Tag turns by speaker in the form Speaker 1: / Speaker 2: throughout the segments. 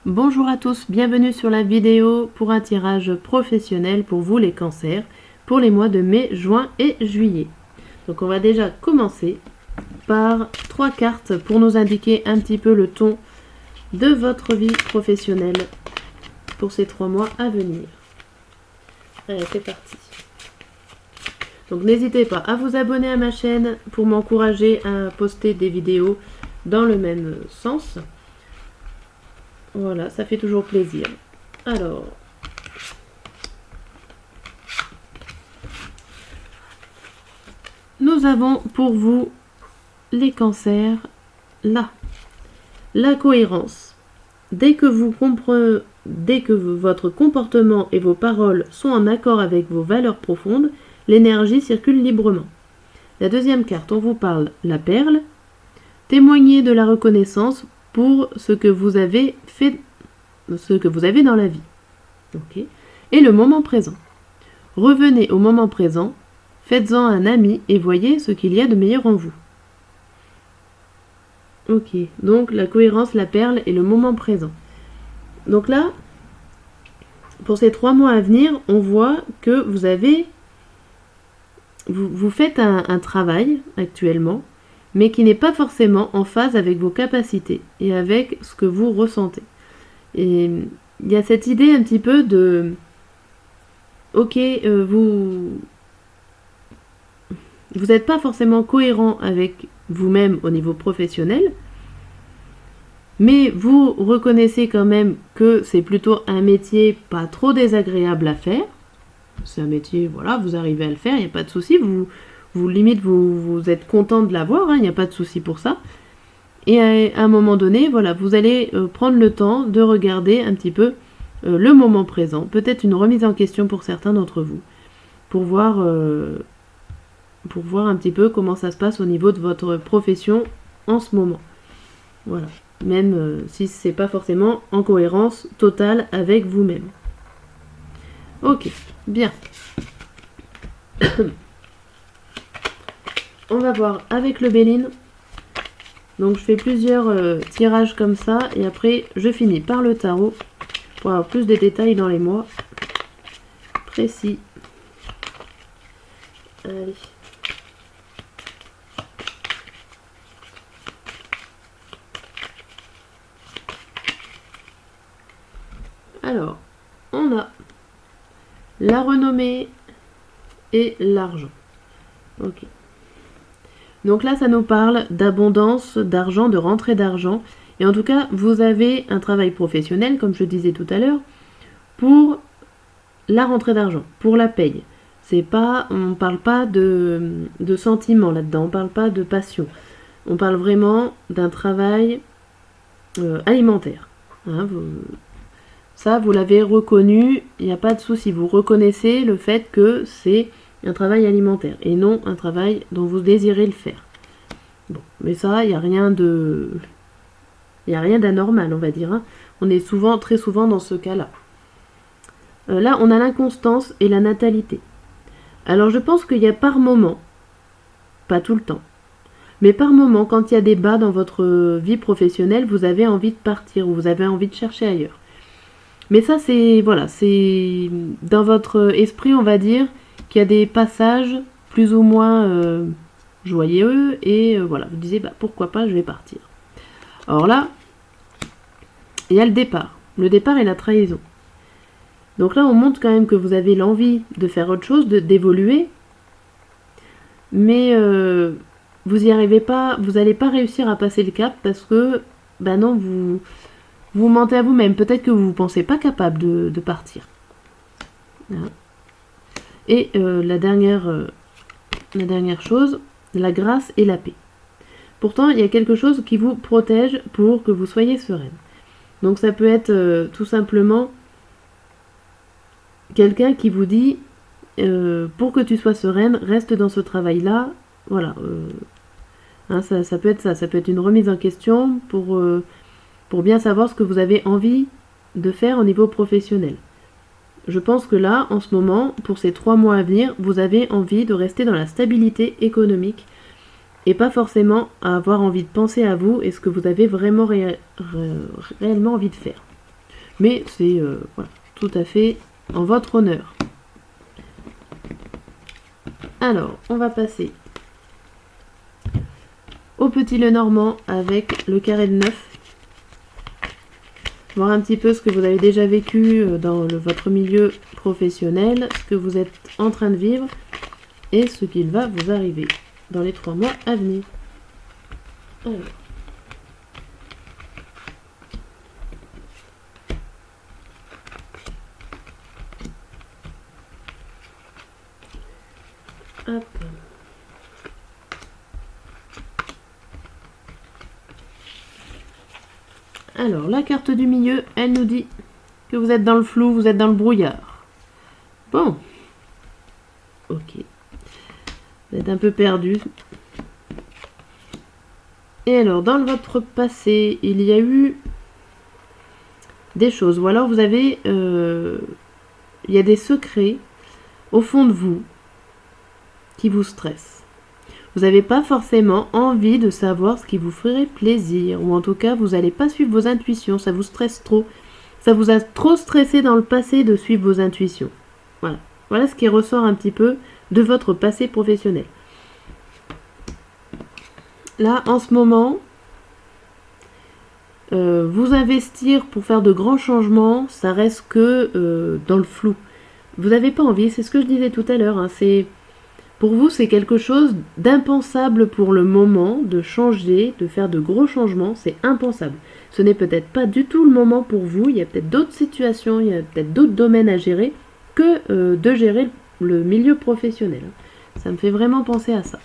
Speaker 1: Bonjour à tous, bienvenue sur la vidéo pour un tirage professionnel pour vous les cancers pour les mois de mai, juin et juillet. Donc on va déjà commencer par 3 cartes pour nous indiquer un petit peu le ton de votre vie professionnelle pour ces 3 mois à venir. Allez, c'est parti. Donc n'hésitez pas à vous abonner à ma chaîne pour m'encourager à poster des vidéos dans le même sens. Voilà, ça fait toujours plaisir. Alors, nous avons pour vous les cancers là. La cohérence. Dès que votre comportement et vos paroles sont en accord avec vos valeurs profondes, l'énergie circule librement. La deuxième carte, on vous parle la perle. Témoignez de la reconnaissance pour ce que vous avez fait, ce que vous avez dans la vie. Okay. Et le moment présent. Revenez au moment présent, faites-en un ami et voyez ce qu'il y a de meilleur en vous. Ok, donc la cohérence, la perle et le moment présent. Donc là, pour ces 3 mois à venir, on voit que vous faites un travail actuellement, mais qui n'est pas forcément en phase avec vos capacités et avec ce que vous ressentez. Et il y a cette idée un petit peu de... Ok, vous n'êtes pas forcément cohérent avec vous-même au niveau professionnel, mais vous reconnaissez quand même que c'est plutôt un métier pas trop désagréable à faire. C'est un métier, voilà, vous arrivez à le faire, il n'y a pas de souci, vous êtes content de l'avoir, il n'y a pas de souci pour ça. Et à un moment donné, voilà, vous allez prendre le temps de regarder un petit peu le moment présent, peut-être une remise en question pour certains d'entre vous, pour voir un petit peu comment ça se passe au niveau de votre profession en ce moment. Voilà, même si c'est pas forcément en cohérence totale avec vous-même. Ok, bien. On va voir avec le Béline. Donc je fais plusieurs tirages comme ça et après je finis par le tarot pour avoir plus de détails dans les mois précis. Allez. Alors, on a la renommée et l'argent. Ok. Donc là, ça nous parle d'abondance, d'argent, de rentrée d'argent. Et en tout cas, vous avez un travail professionnel, comme je disais tout à l'heure, pour la rentrée d'argent, pour la paye. On ne parle pas de sentiment là-dedans, on ne parle pas de passion. On parle vraiment d'un travail alimentaire. Hein, vous l'avez reconnu, il n'y a pas de souci. Vous reconnaissez le fait que c'est un travail alimentaire et non un travail dont vous désirez le faire. Bon, mais ça, il n'y a rien d'anormal, on va dire. Hein. On est très souvent dans ce cas-là. Là, on a l'inconstance et la natalité. Alors, je pense qu'il y a par moment, pas tout le temps, mais par moment, quand il y a des bas dans votre vie professionnelle, vous avez envie de partir ou vous avez envie de chercher ailleurs. Mais ça, c'est dans votre esprit, on va dire, qu'il y a des passages plus ou moins joyeux et voilà, vous disiez pourquoi pas, je vais partir. Alors là, il y a le départ. Le départ et la trahison. Donc là, on montre quand même que vous avez l'envie de faire autre chose, d'évoluer, mais vous n'y arrivez pas, vous n'allez pas réussir à passer le cap parce que, non, vous mentez à vous-même. Peut-être que vous ne pensez pas capable de partir. Voilà. Et la dernière chose, la grâce et la paix. Pourtant, il y a quelque chose qui vous protège pour que vous soyez sereine. Donc ça peut être tout simplement quelqu'un qui vous dit pour que tu sois sereine, reste dans ce travail-là. Voilà. Ça peut être ça. Ça peut être une remise en question pour bien savoir ce que vous avez envie de faire au niveau professionnel. Je pense que là, en ce moment, pour ces 3 mois à venir, vous avez envie de rester dans la stabilité économique et pas forcément à avoir envie de penser à vous et ce que vous avez vraiment réellement envie de faire. Mais c'est voilà, tout à fait en votre honneur. Alors, on va passer au petit Lenormand avec le carré de 9. Voir un petit peu ce que vous avez déjà vécu dans votre milieu professionnel, ce que vous êtes en train de vivre et ce qu'il va vous arriver dans les 3 mois à venir. Alors. Hop. Alors, la carte du milieu, elle nous dit que vous êtes dans le flou, vous êtes dans le brouillard. Bon. Ok. Vous êtes un peu perdu. Et alors, dans votre passé, il y a eu des choses. Ou alors, vous avez... il y a des secrets au fond de vous qui vous stressent. Vous n'avez pas forcément envie de savoir ce qui vous ferait plaisir. Ou en tout cas, vous n'allez pas suivre vos intuitions. Ça vous stresse trop. Ça vous a trop stressé dans le passé de suivre vos intuitions. Voilà. Voilà ce qui ressort un petit peu de votre passé professionnel. Là, en ce moment, vous investir pour faire de grands changements, ça reste que dans le flou. Vous n'avez pas envie, c'est ce que je disais tout à l'heure, hein, pour vous, c'est quelque chose d'impensable pour le moment, de changer, de faire de gros changements, c'est impensable. Ce n'est peut-être pas du tout le moment pour vous, il y a peut-être d'autres situations, il y a peut-être d'autres domaines à gérer que de gérer le milieu professionnel. Ça me fait vraiment penser à ça.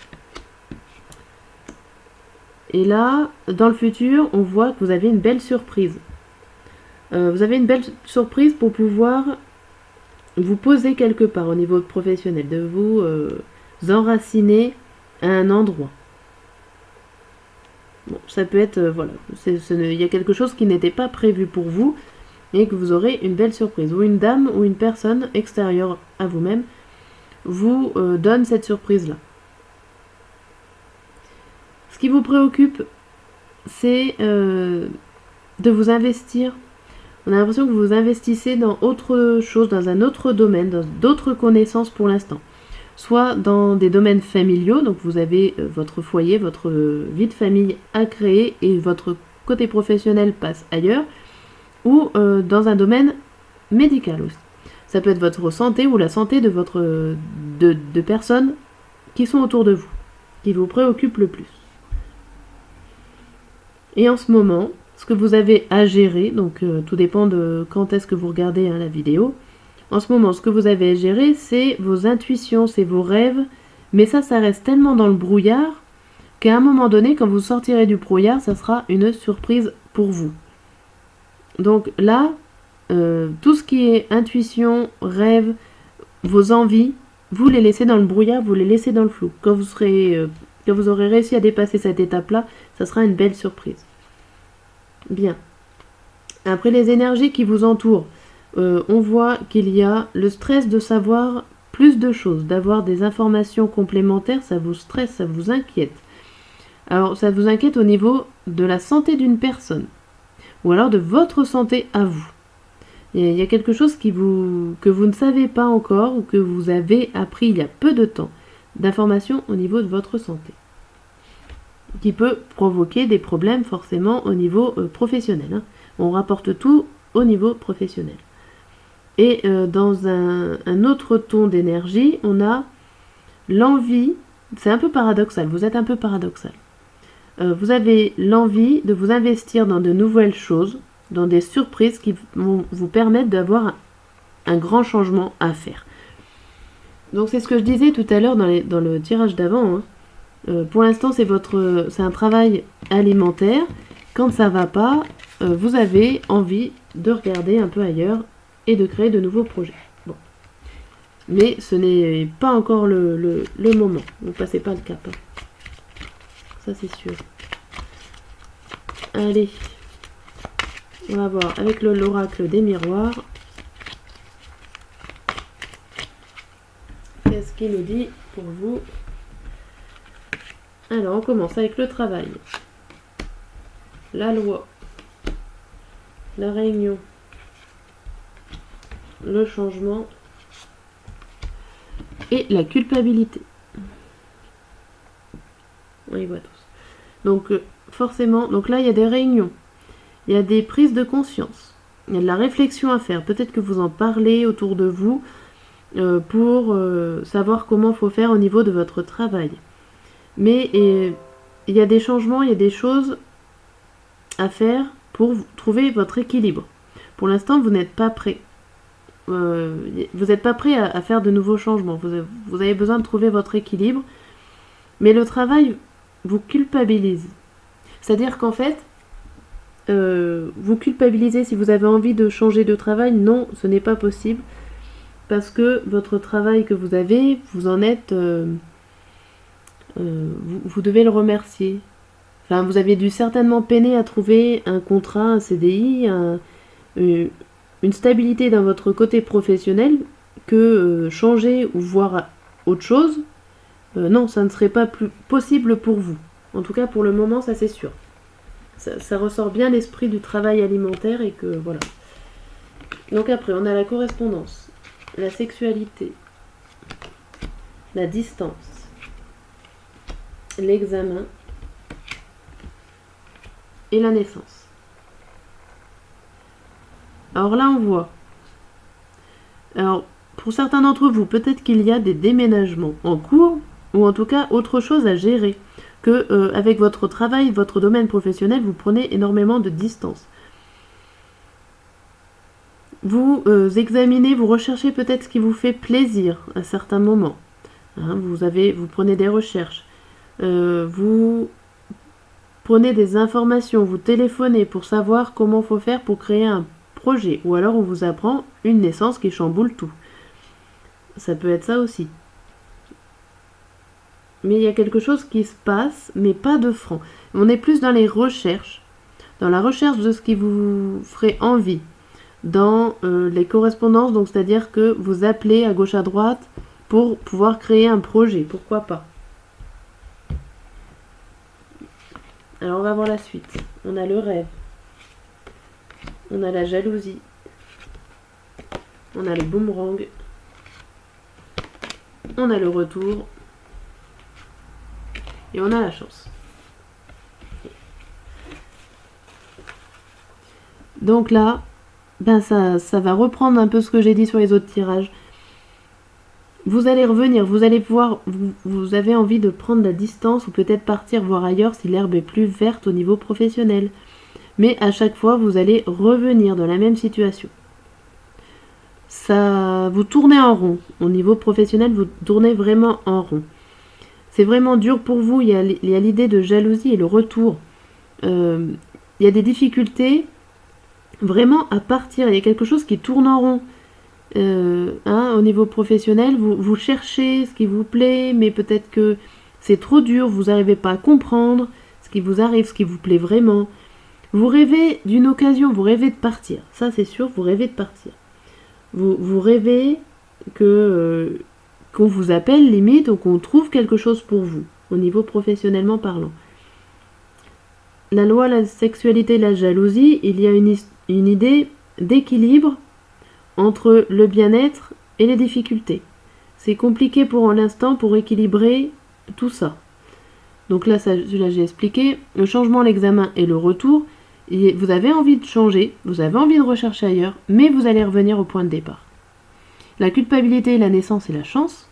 Speaker 1: Et là, dans le futur, on voit que vous avez une belle surprise. Vous avez une belle surprise pour pouvoir vous poser quelque part au niveau professionnel, de vous enraciner à un endroit. Bon, ça peut être, voilà, il y a quelque chose qui n'était pas prévu pour vous et que vous aurez une belle surprise. Ou une dame ou une personne extérieure à vous-même vous donne cette surprise-là. Ce qui vous préoccupe, c'est de vous investir. On a l'impression que vous vous investissez dans autre chose, dans un autre domaine, dans d'autres connaissances pour l'instant. Soit dans des domaines familiaux, donc vous avez votre foyer, votre vie de famille à créer et votre côté professionnel passe ailleurs, ou dans un domaine médical aussi. Ça peut être votre santé ou la santé de personnes qui sont autour de vous, qui vous préoccupent le plus. Et en ce moment, ce que vous avez à gérer, donc tout dépend de quand est-ce que vous regardez la vidéo. En ce moment, ce que vous avez à gérer, c'est vos intuitions, c'est vos rêves, mais ça reste tellement dans le brouillard qu'à un moment donné, quand vous sortirez du brouillard, ça sera une surprise pour vous. Donc là, tout ce qui est intuition, rêve, vos envies, vous les laissez dans le brouillard, vous les laissez dans le flou. Quand vous aurez réussi à dépasser cette étape-là, ça sera une belle surprise. Bien. Après, les énergies qui vous entourent, on voit qu'il y a le stress de savoir plus de choses, d'avoir des informations complémentaires, ça vous stresse, ça vous inquiète. Alors, ça vous inquiète au niveau de la santé d'une personne, ou alors de votre santé à vous. Il y a quelque chose que vous ne savez pas encore, ou que vous avez appris il y a peu de temps, d'informations au niveau de votre santé, qui peut provoquer des problèmes forcément au niveau professionnel. Hein. On rapporte tout au niveau professionnel. Et dans un autre ton d'énergie, on a l'envie, c'est un peu paradoxal, vous êtes un peu paradoxal. Vous avez l'envie de vous investir dans de nouvelles choses, dans des surprises qui vont vous permettre d'avoir un grand changement à faire. Donc c'est ce que je disais tout à l'heure dans le tirage d'avant. Hein. Pour l'instant, c'est un travail alimentaire. Quand ça va pas, vous avez envie de regarder un peu ailleurs et de créer de nouveaux projets. Bon. Mais ce n'est pas encore le moment. Ne passez pas le cap. Hein. Ça, c'est sûr. Allez. On va voir avec l'oracle des miroirs. Qu'est-ce qu'il nous dit pour vous? Alors, on commence avec le travail. La loi. La réunion. le changement et la culpabilité. On y voit tous. Donc forcément, donc là il y a des réunions, il y a des prises de conscience, il y a de la réflexion à faire. Peut-être que vous en parlez autour de vous pour savoir comment il faut faire au niveau de votre travail. Mais il y a des changements, il y a des choses à faire pour trouver votre équilibre. Pour l'instant, vous n'êtes pas prêt. Vous n'êtes pas prêt à faire de nouveaux changements. Vous avez besoin de trouver votre équilibre. Mais le travail vous culpabilise. C'est-à-dire qu'en fait, vous culpabilisez si vous avez envie de changer de travail. Non, ce n'est pas possible. Parce que votre travail que vous avez, vous en êtes... vous devez le remercier. Enfin, vous avez dû certainement peiner à trouver un contrat, un CDI, une stabilité dans votre côté professionnel que changer ou voir autre chose, non, ça ne serait pas plus possible pour vous. En tout cas, pour le moment, ça c'est sûr. Ça ressort bien l'esprit du travail alimentaire et que voilà. Donc après, on a la correspondance, la sexualité, la distance, l'examen et la naissance. Alors là, on voit. Alors, pour certains d'entre vous, peut-être qu'il y a des déménagements en cours, ou en tout cas autre chose à gérer, que avec votre travail, votre domaine professionnel, vous prenez énormément de distance. Vous examinez, vous recherchez peut-être ce qui vous fait plaisir à certains moments. Hein, vous prenez des recherches. Vous prenez des informations, vous téléphonez pour savoir comment il faut faire pour créer un projet. Ou alors on vous apprend une naissance qui chamboule tout. Ça peut être ça aussi. Mais il y a quelque chose qui se passe, mais pas de franc. On est plus dans les recherches, dans la recherche de ce qui vous ferait envie, dans les correspondances, donc c'est-à-dire que vous appelez à gauche à droite pour pouvoir créer un projet, pourquoi pas. Alors on va voir la suite. On a le rêve, on a la jalousie, on a le boomerang, on a le retour, et on a la chance. Donc là, ben ça va reprendre un peu ce que j'ai dit sur les autres tirages. Vous allez revenir, vous allez pouvoir, vous avez envie de prendre la distance ou peut-être partir voir ailleurs si l'herbe est plus verte au niveau professionnel. Mais à chaque fois, vous allez revenir dans la même situation. Ça, vous tournez en rond. Au niveau professionnel, vous tournez vraiment en rond. C'est vraiment dur pour vous. Il y a l'idée de jalousie et le retour. Il y a des difficultés vraiment à partir. Il y a quelque chose qui tourne en rond. Au niveau professionnel, vous cherchez ce qui vous plaît, mais peut-être que c'est trop dur, vous n'arrivez pas à comprendre ce qui vous arrive, ce qui vous plaît vraiment. Vous rêvez d'une occasion, vous rêvez de partir. Ça, c'est sûr, vous rêvez de partir. Vous rêvez qu'on vous appelle limite ou qu'on trouve quelque chose pour vous, au niveau professionnellement parlant. La loi, la sexualité, la jalousie, il y a une idée d'équilibre entre le bien-être et les difficultés. C'est compliqué pour l'instant pour équilibrer tout ça. Donc là, j'ai expliqué. Le changement, l'examen et le retour. Et vous avez envie de changer, vous avez envie de rechercher ailleurs, mais vous allez revenir au point de départ. La culpabilité, la naissance et la chance,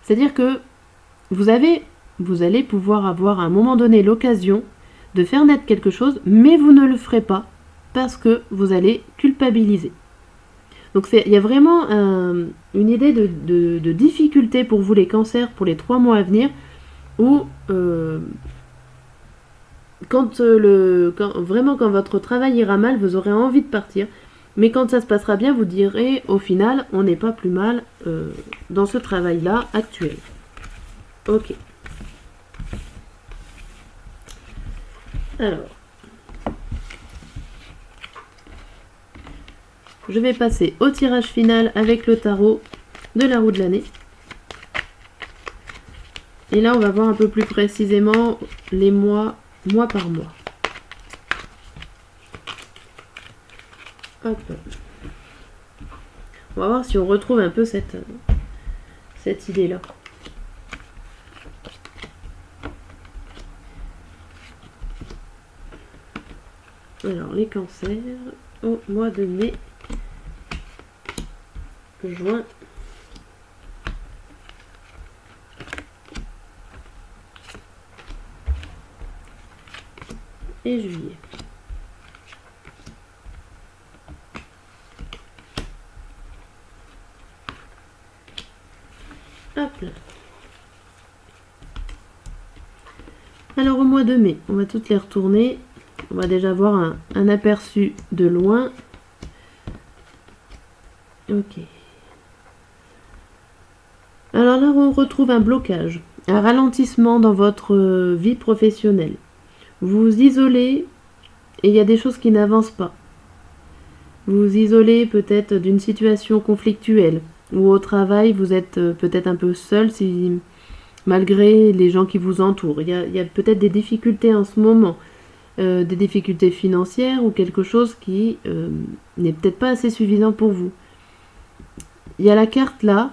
Speaker 1: c'est-à-dire que vous allez pouvoir avoir à un moment donné l'occasion de faire naître quelque chose, mais vous ne le ferez pas parce que vous allez culpabiliser. Donc il y a vraiment une idée de difficulté pour vous les cancers pour les 3 mois à venir, où quand votre travail ira mal, vous aurez envie de partir, mais quand ça se passera bien, vous direz au final, on n'est pas plus mal dans ce travail-là actuel. Ok. Alors, je vais passer au tirage final avec le tarot de la roue de l'année. Et là, on va voir un peu plus précisément les mois par mois. Hop. On va voir si on retrouve un peu cette idée-là. Alors, les cancers au mois de mai, juin et juillet. Hop là. Alors au mois de mai, on va toutes les retourner. On va déjà voir un aperçu de loin. Ok. Alors là, on retrouve un blocage, un ralentissement dans votre vie professionnelle. Vous vous isolez et il y a des choses qui n'avancent pas. Vous vous isolez peut-être d'une situation conflictuelle ou au travail, vous êtes peut-être un peu seul malgré les gens qui vous entourent. Il y a peut-être des difficultés en ce moment, des difficultés financières ou quelque chose qui n'est peut-être pas assez suffisant pour vous. Il y a la carte là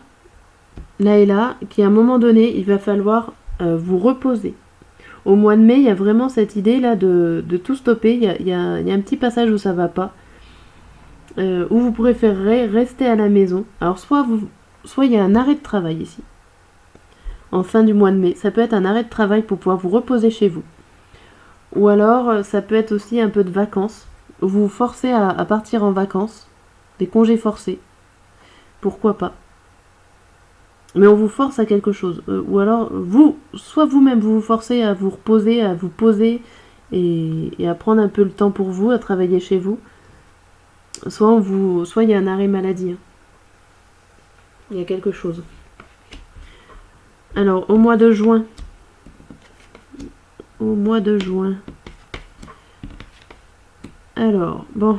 Speaker 1: et là, qui à un moment donné, il va falloir vous reposer. Au mois de mai, il y a vraiment cette idée là de tout stopper. Il y a un petit passage où ça va pas, où vous préférerez rester à la maison. Alors soit il y a un arrêt de travail ici, en fin du mois de mai. Ça peut être un arrêt de travail pour pouvoir vous reposer chez vous. Ou alors, ça peut être aussi un peu de vacances. Vous vous forcez à partir en vacances, des congés forcés. Pourquoi pas? Mais on vous force à quelque chose. Ou alors, soit vous-même, vous vous forcez à vous reposer, à vous poser et à prendre un peu le temps pour vous, à travailler chez vous. Soit il y a un arrêt maladie. Hein. Il y a quelque chose. Alors, au mois de juin. Alors, bon.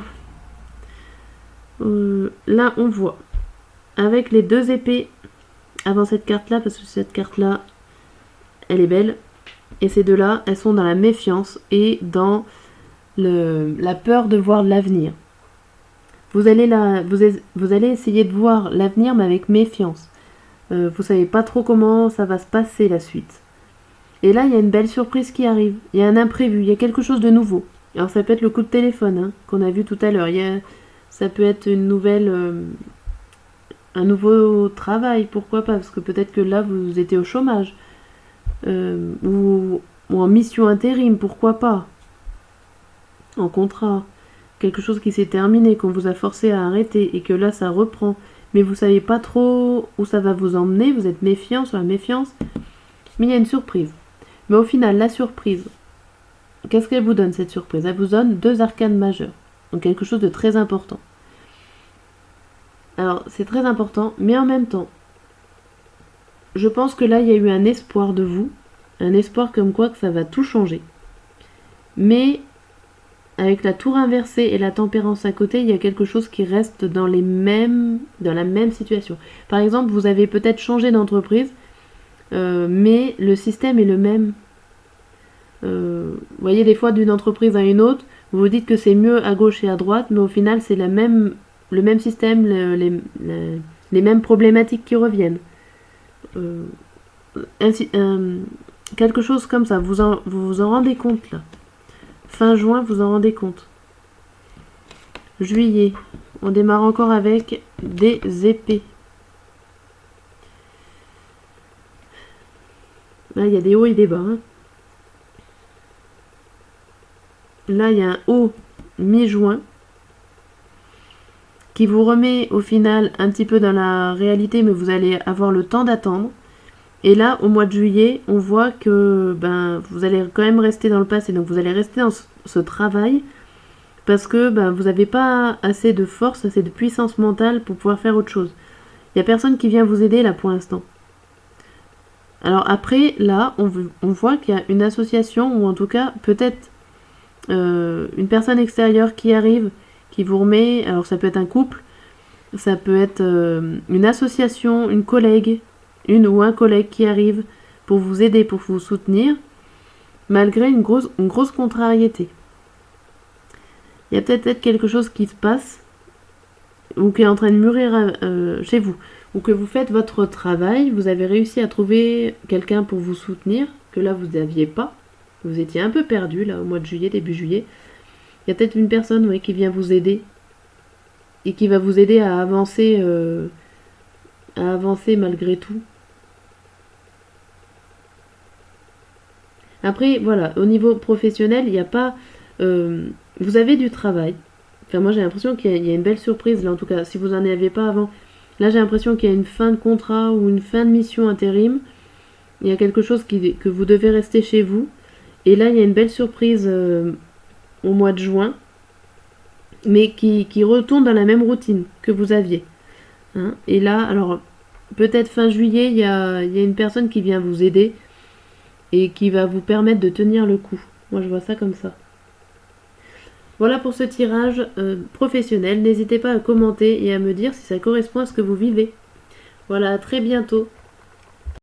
Speaker 1: Là, on voit. Avec les 2 épées avant cette carte-là, parce que cette carte-là, elle est belle. Et ces deux-là, elles sont dans la méfiance et dans la peur de voir l'avenir. Vous allez essayer de voir l'avenir, mais avec méfiance. Vous savez pas trop comment ça va se passer la suite. Et là, il y a une belle surprise qui arrive. Il y a un imprévu, il y a quelque chose de nouveau. Alors ça peut être le coup de téléphone hein, qu'on a vu tout à l'heure. Ça peut être une nouvelle, un nouveau travail, pourquoi pas? Parce que peut-être que là, vous étiez au chômage. Ou en mission intérim, pourquoi pas? En contrat. Quelque chose qui s'est terminé, qu'on vous a forcé à arrêter et que là, ça reprend. Mais vous savez pas trop où ça va vous emmener. Vous êtes méfiant sur la méfiance. Mais il y a une surprise. Mais au final, la surprise, qu'est-ce qu'elle vous donne cette surprise? Elle vous donne 2 arcanes majeures. Donc quelque chose de très important. Alors c'est très important, mais en même temps, je pense que là il y a eu un espoir de vous. Un espoir comme quoi que ça va tout changer. Mais avec la tour inversée et la tempérance à côté, il y a quelque chose qui reste dans la même situation. Par exemple, vous avez peut-être changé d'entreprise, mais le système est le même. Vous voyez, des fois, d'une entreprise à une autre, vous vous dites que c'est mieux à gauche et à droite, mais au final, c'est le même système, les mêmes problématiques qui reviennent. Quelque chose comme ça, vous vous en rendez compte là. Fin juin, vous en rendez compte. Juillet, on démarre encore avec des épées. Là, il y a des hauts et des bas. Hein. Là, il y a un haut mi-juin qui vous remet au final un petit peu dans la réalité, mais vous allez avoir le temps d'attendre. Et là, au mois de juillet, on voit que vous allez quand même rester dans le passé. Donc vous allez rester dans ce travail parce que vous n'avez pas assez de force, assez de puissance mentale pour pouvoir faire autre chose. Il n'y a personne qui vient vous aider là pour l'instant. Alors après, là, on voit qu'il y a une association, ou en tout cas, peut-être une personne extérieure qui arrive, qui vous remet, alors ça peut être un couple, ça peut être une association, une collègue, une ou un collègue qui arrive pour vous aider, pour vous soutenir, malgré une grosse contrariété. Il y a peut-être quelque chose qui se passe, ou qui est en train de mûrir chez vous, ou que vous faites votre travail, vous avez réussi à trouver quelqu'un pour vous soutenir, que là vous n'aviez pas, vous étiez un peu perdu là au mois de juillet, début juillet. Il y a peut-être une personne qui vient vous aider et qui va vous aider à avancer malgré tout. Après, voilà, au niveau professionnel, il n'y a pas... vous avez du travail. Enfin, moi, j'ai l'impression qu'il y a une belle surprise, là, en tout cas, si vous n'en aviez pas avant. Là, j'ai l'impression qu'il y a une fin de contrat ou une fin de mission intérim. Il y a quelque chose que vous devez rester chez vous. Et là, il y a une belle surprise au mois de juin, mais qui retourne dans la même routine que vous aviez. Hein. Et là, alors, peut-être fin juillet, il y a une personne qui vient vous aider et qui va vous permettre de tenir le coup. Moi, je vois ça comme ça. Voilà pour ce tirage professionnel. N'hésitez pas à commenter et à me dire si ça correspond à ce que vous vivez. Voilà, à très bientôt.